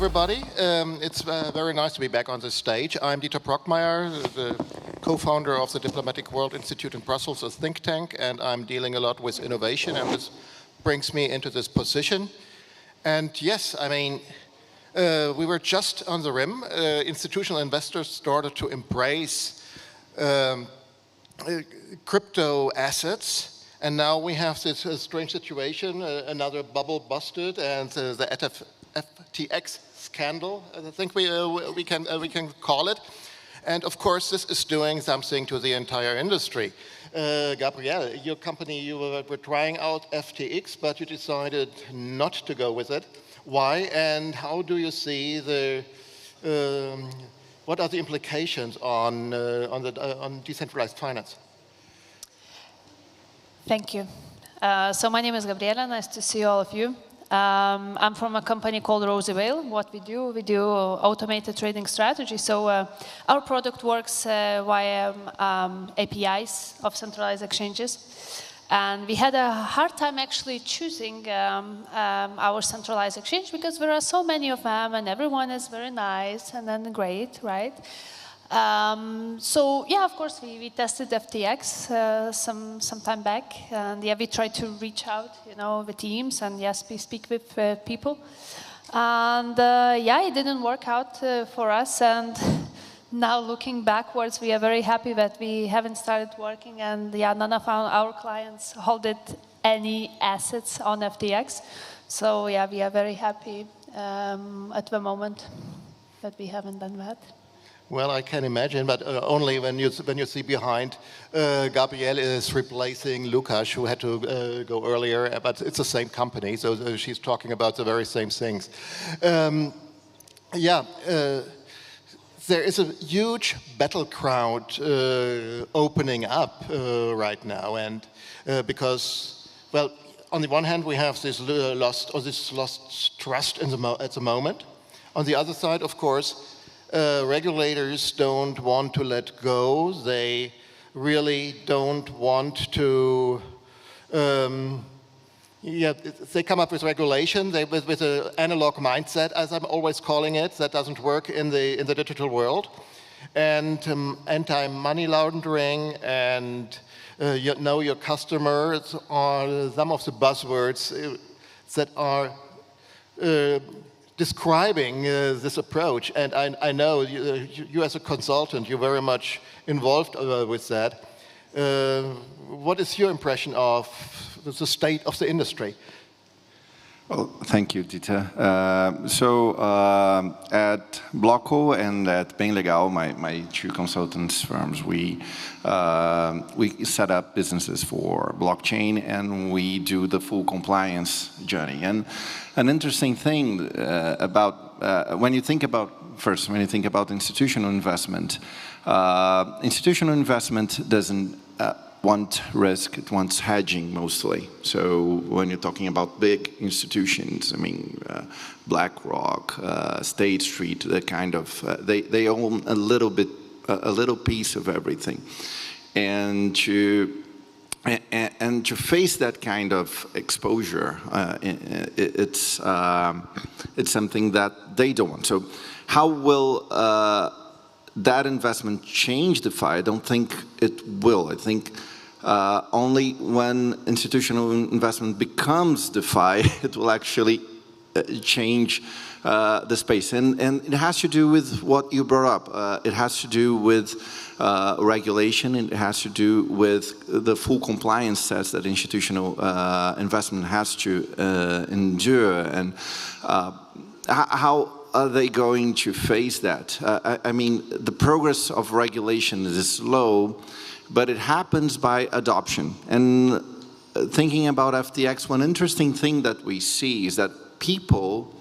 everybody. It's very nice to be back on this stage. I'm Brockmeyer, the co-founder of the Diplomatic World Institute in Brussels, a think tank, and I'm dealing a lot with innovation, and this brings me into this position. And yes, I mean, we were just on the rim. Institutional investors started to embrace crypto assets. And now we have this strange situation, another bubble busted, and the FTX scandal, I think we can call it. And of course, this is doing something to the entire industry. Gabriel, your company, you were trying out FTX, but you decided not to go with it. Why? And how do you see the? What are the implications on decentralized finance? Thank you. So my name is Gabriel. Nice to see all of you. I'm from a company called Rosevale. What we do automated trading strategy. So our product works via APIs of centralized exchanges. And we had a hard time actually choosing our centralized exchange because there are so many of them and everyone is very nice and then great, right? So yeah, of course, we tested FTX some time back, and yeah, we tried to reach out, the teams, and yes, we speak with people, and yeah, it didn't work out for us. And now looking backwards, we are very happy that we haven't started working, and yeah, none of our clients holded any assets on FTX. So yeah, we are very happy at the moment that we haven't done that. Well, I can imagine, but only when you see behind, Gabriel is replacing Lukas, who had to go earlier, but it's the same company, so she's talking about the very same things. There is a huge battleground opening up right now, and because, well, on the one hand, we have this lost trust at the moment. On the other side, of course, regulators don't want to let go. They really don't want to. They come up with regulation. With an analog mindset, as I'm always calling it, that doesn't work in the digital world. And anti-money laundering and know your customers are some of the buzzwords that are. Describing this approach, and I know you as a consultant, you're very much involved with that. What is your impression of the state of the industry? Well, thank you, Dieter. At Blocko and at Bem Legal, my two consultants firms, we set up businesses for blockchain, and we do the full compliance journey. And an interesting thing about when you think about institutional investment doesn't want risk, it wants hedging mostly. So when you're talking about big institutions, I mean, BlackRock, State Street, the kind of, they own a little piece of everything. And to face that kind of exposure, it's something that they don't want. So how will that investment change DeFi? I don't think it will. I think only when institutional investment becomes DeFi, it will actually change the space. And it has to do with what you brought up. It has to do with regulation, and it has to do with the full compliance sets that institutional investment has to endure. And how are they going to face that? I mean, the progress of regulation is slow, but it happens by adoption. And thinking about FTX, one interesting thing that we see is that people,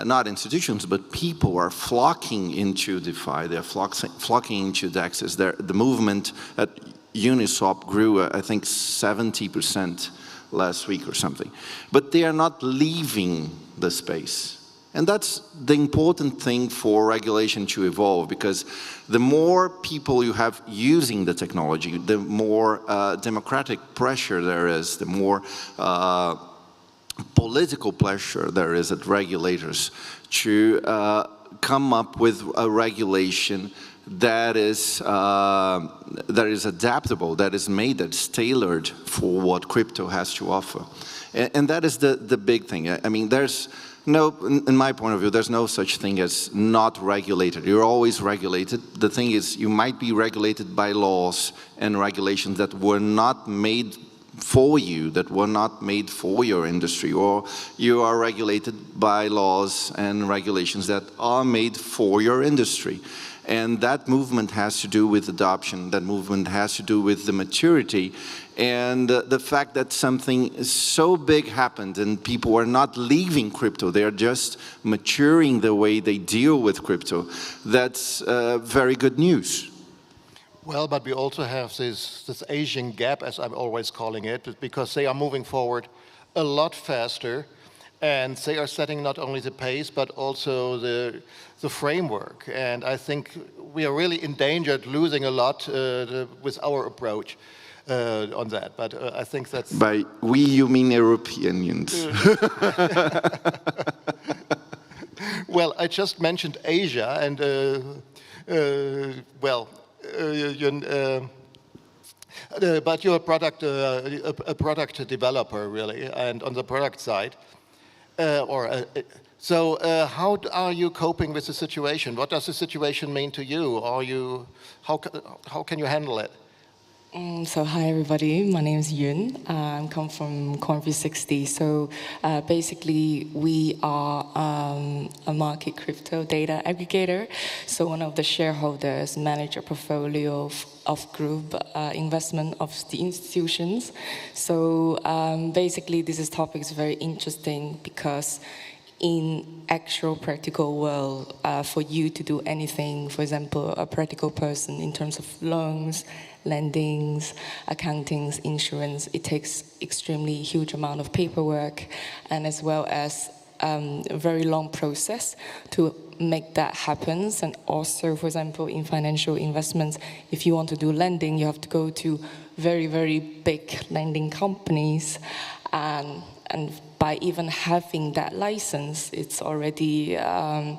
not institutions, but people are flocking into DeFi. They're flocking into DEXs. The movement at Uniswap grew, I think, 70% last week or something. But they are not leaving the space. And that's the important thing for regulation to evolve, because the more people you have using the technology, the more democratic pressure there is, the more political pressure there is at regulators to come up with a regulation that is adaptable, that is made, that's tailored for what crypto has to offer. And that is the big thing. I mean, there's no, in my point of view, there's no such thing as not regulated. You're always regulated. The thing is, you might be regulated by laws and regulations that were not made for you, that were not made for your industry, or you are regulated by laws and regulations that are made for your industry. And that movement has to do with adoption, that movement has to do with the maturity, and the fact that something so big happened and people are not leaving crypto, they're just maturing the way they deal with crypto. That's very good news. Well, but we also have this Asian gap, as I'm always calling it, because they are moving forward a lot faster, and they are setting not only the pace, but also the framework. And I think we are really endangered losing a lot with our approach on that. But I think that's... By we, you mean Europeans. Well, I just mentioned Asia, and but you're a product developer, really, and on the product side. So how are you coping with the situation? What does the situation mean to you? How can you handle it? So hi everybody, my name is Yun. I come from Coin360. So basically we are a market crypto data aggregator. So one of the shareholders manage a portfolio of group investment of the institutions. So basically this topic is very interesting because in actual practical world, for you to do anything, for example, a practical person in terms of loans, lendings, accountings, insurance, it takes extremely huge amount of paperwork and as well as a very long process to make that happen. And also, for example, in financial investments, if you want to do lending, you have to go to very, very big lending companies, and by even having that license, it's already a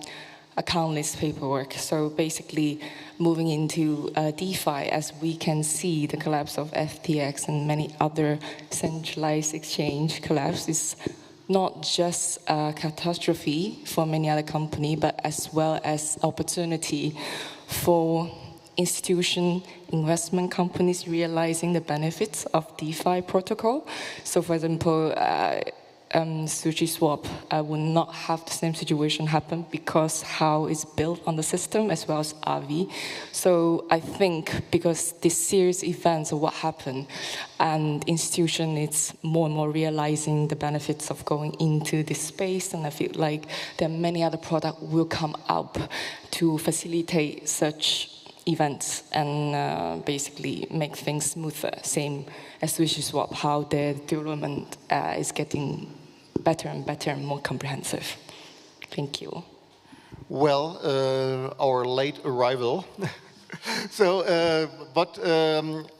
countless paperwork. So basically, moving into DeFi, as we can see, the collapse of FTX and many other centralized exchange collapse is not just a catastrophe for many other companies, but as well as opportunity for institution investment companies realizing the benefits of DeFi protocol. So for example, SushiSwap will not have the same situation happen because how it's built on the system as well as Avi. So I think because this series of events of what happened, and institution is more and more realizing the benefits of going into this space, and I feel like there are many other products will come up to facilitate such events and basically make things smoother. Same as SushiSwap, how the development is getting better and better and more comprehensive. Thank you. Well, our late arrival. So,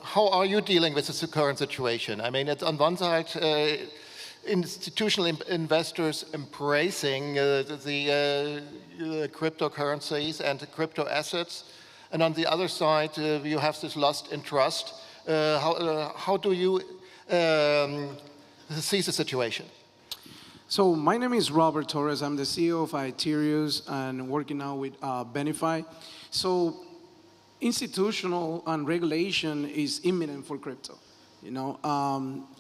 how are you dealing with the current situation? I mean, it's on one side, institutional investors embracing the cryptocurrencies and the crypto assets, and on the other side, you have this lost in trust. How do you see the situation? So my name is Robert Torres. I'm the CEO of Aetherius and working now with Benify. So institutional and regulation is imminent for crypto. You know,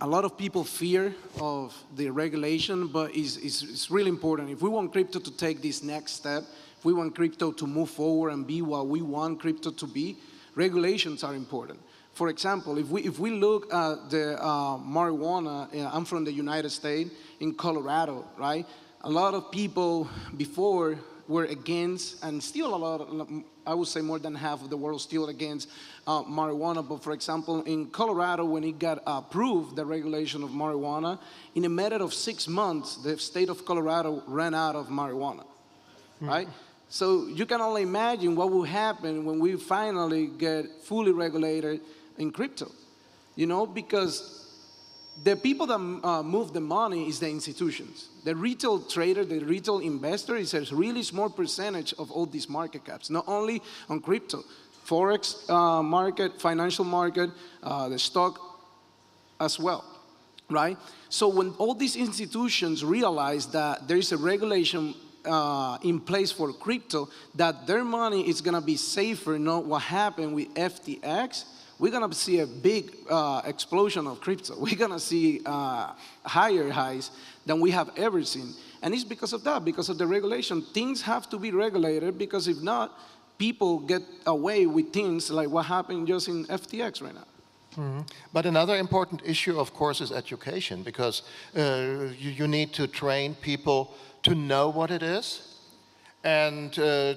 a lot of people fear of the regulation, but it's really important. If we want crypto to take this next step, if we want crypto to move forward and be what we want crypto to be, regulations are important. For example, if we look at the marijuana, I'm from the United States, in Colorado, right? A lot of people before were against, and still a lot, I would say more than half of the world still against marijuana. But for example, in Colorado, when it got approved, the regulation of marijuana, in a matter of 6 months, the state of Colorado ran out of marijuana, right? So you can only imagine what will happen when we finally get fully regulated in crypto, you know, because The people that move the money is the institutions. The retail trader, the retail investor is a really small percentage of all these market caps, not only on crypto, Forex market, financial market, the stock as well, right? So when all these institutions realize that there is a regulation in place for crypto, that their money is gonna be safer, not what happened with FTX, we're gonna see a big explosion of crypto. We're gonna see higher highs than we have ever seen. And it's because of that, because of the regulation. Things have to be regulated, because if not, people get away with things like what happened just in FTX right now. Mm-hmm. But another important issue, of course, is education, because you need to train people to know what it is, and to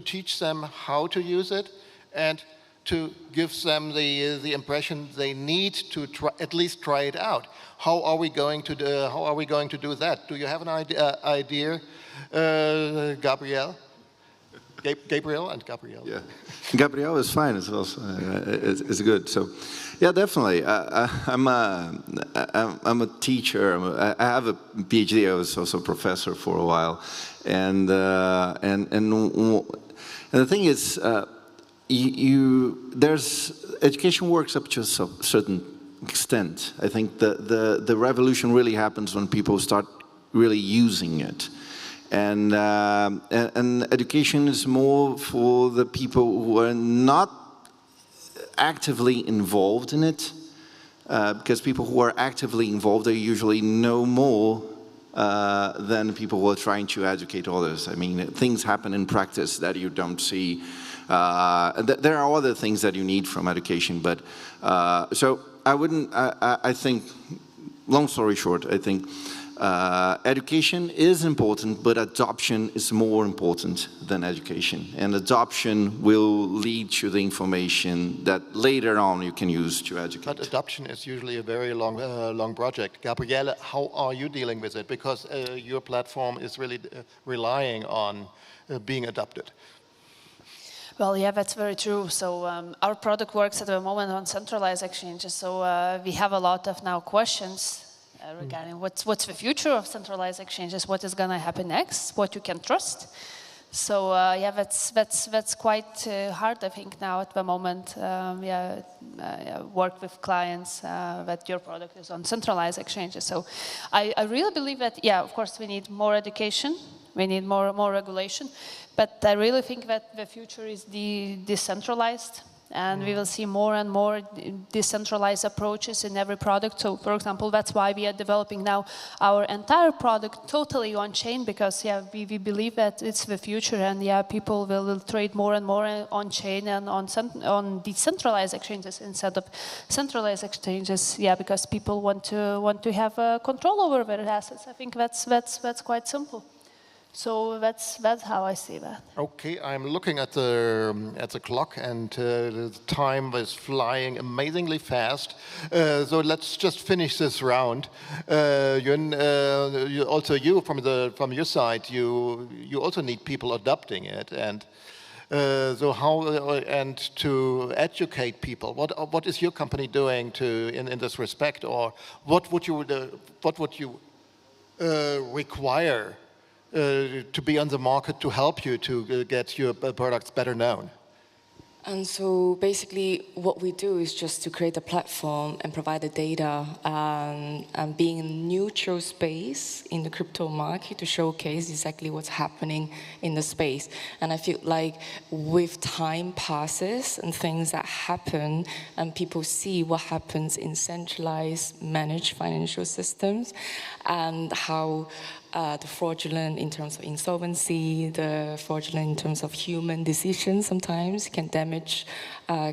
teach them how to use it, and to give them the impression they need to at least try it out. How are we going to do that? Do you have an idea, Gabriel? Gabriel and Gabriel. Yeah, Gabriel is fine as well. So it's good. So, yeah, definitely. I'm a teacher. I have a PhD. I was also a professor for a while, and the thing is, there's education works up to a certain extent. I think the revolution really happens when people start really using it. And education is more for the people who are not actively involved in it, because people who are actively involved, they usually know more than people who are trying to educate others. I mean, things happen in practice that you don't see. There are other things that you need from education, but so I think, long story short, I think education is important, but adoption is more important than education. And adoption will lead to the information that later on you can use to educate. But adoption is usually a very long project. Gabriele, how are you dealing with it? Because your platform is really relying on being adopted. Well, yeah, that's very true. So our product works at the moment on centralized exchanges. So we have a lot of now questions regarding what's the future of centralized exchanges, what is going to happen next, what you can trust. So yeah, that's quite hard, I think, now at the moment. Work with clients that your product is on centralized exchanges. So I really believe that, yeah, of course, we need more education, we need more regulation, but I really think that the future is decentralized. And we will see more and more decentralized approaches in every product. So, for example, that's why we are developing now our entire product totally on-chain, because, yeah, we believe that it's the future, and, yeah, people will trade more and more on-chain and on decentralized exchanges instead of centralized exchanges, yeah, because people want to have control over their assets. I think that's quite simple. So that's how I see that. Okay, I'm looking at the clock, and the time is flying amazingly fast. So let's just finish this round. Yun, also you from your side, you also need people adopting it, and so how and to educate people. What is your company doing in this respect, or what would you require to be on the market to help you to get your products better known? And so basically what we do is just to create a platform and provide the data and being a neutral space in the crypto market to showcase exactly what's happening in the space. And I feel like with time passes and things that happen and people see what happens in centralized managed financial systems and how the fraudulent in terms of insolvency, the fraudulent in terms of human decisions sometimes can damage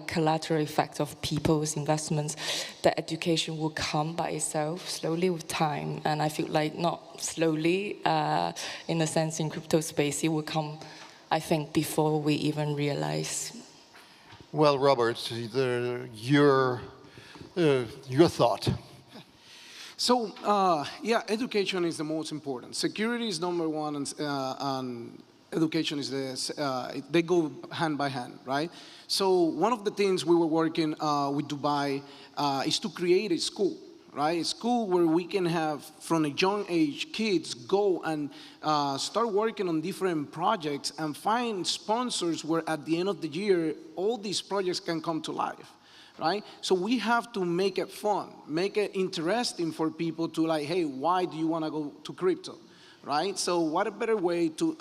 collateral effect of people's investments. The education will come by itself slowly with time. And I feel like not slowly, in a sense in crypto space, it will come, I think, before we even realize. Well, Robert, your thought. So, yeah, education is the most important. Security is number one, and education is they go hand by hand, right? So one of the things we were working with Dubai is to create a school, right? A school where we can have, from a young age, kids go and start working on different projects and find sponsors where at the end of the year, all these projects can come to life, right? So we have to make it fun, make it interesting for people to like, hey, why do you want to go to crypto? Right? So what a better way to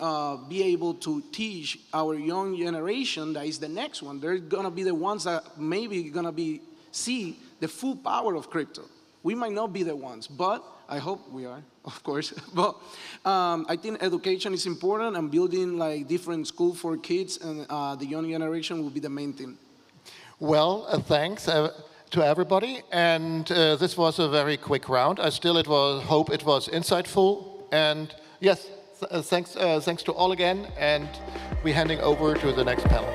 be able to teach our young generation that is the next one. They're going to be the ones that maybe going to see the full power of crypto. We might not be the ones, but I hope we are, of course. But I think education is important, and building like different schools for kids and the young generation will be the main thing. Well, thanks to everybody. And this was a very quick round. I still hope it was insightful. And yes, thanks to all again, and we're handing over to the next panel.